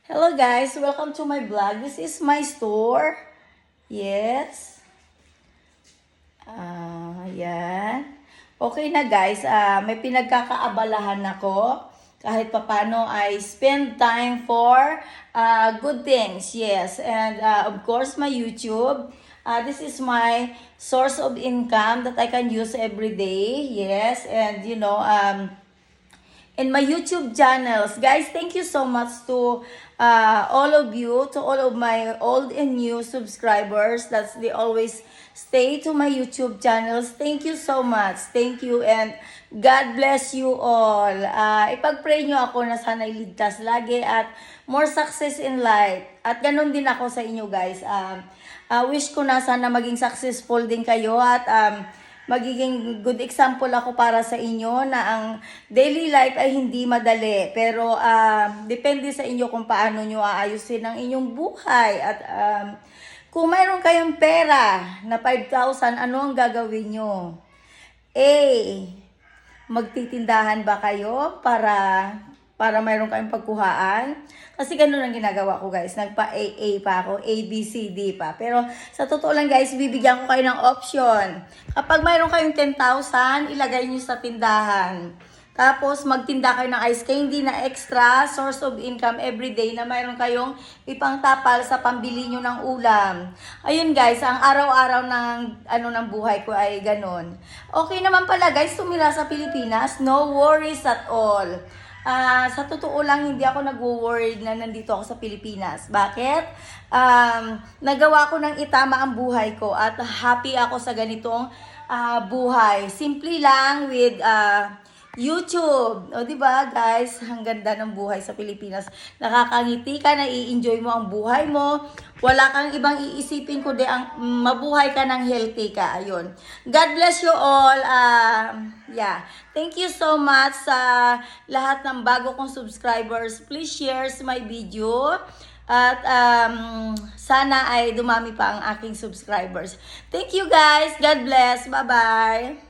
Hello guys, welcome to my vlog. This is my store. Yes. Yan. Okay na guys, may pinagkakaabalahan ako. Kahit papano I spend time for good things. Yes, and of course my YouTube. This is my source of income that I can use every day. Yes, and in my YouTube channels. Guys, thank you so much to all of you, to all of my old and new subscribers. They always stay to my YouTube channels. Thank you so much. Thank you and God bless you all. Ipag-pray nyo ako na sana iligtas lagi at more success in life. At ganun din ako sa inyo guys. Wish ko na sana maging successful din kayo at magiging good example ako para sa inyo na ang daily life ay hindi madali. Pero depende sa inyo kung paano nyo aayusin ang inyong buhay. At kung mayroon kayong pera na 5,000, ano ang gagawin nyo? A, magtitindahan ba kayo para mayroon kayong pagkuhaan? Kasi ganun ang ginagawa ko guys. Nagpa-AA pa ako. A, B, C, D pa. Pero sa totoo lang guys, bibigyan ko kayo ng option. Kapag mayroon kayong 10,000, ilagay nyo sa tindahan. Tapos magtinda kayo ng ice candy na extra source of income everyday na mayroon kayong ipangtapal sa pambili nyo ng ulam. Ayun guys, ang araw-araw ng buhay ko ay ganun. Okay naman pala guys, tumira sa Pilipinas. No worries at all. Sa totoo lang, hindi ako nag-worried na nandito ako sa Pilipinas. Bakit? Nagawa ko ng itama ang buhay ko at happy ako sa ganitong buhay. Simple lang with YouTube. O, diba, guys? Ang ganda ng buhay sa Pilipinas. Nakakangiti ka, nai-enjoy mo ang buhay mo. Wala kang ibang iisipin kundi ang mabuhay ka ng healthy ka. Ayun. God bless you all. Yeah. Thank you so much sa lahat ng bago kong subscribers. Please share my video. At sana ay dumami pa ang aking subscribers. Thank you guys. God bless. Bye-bye.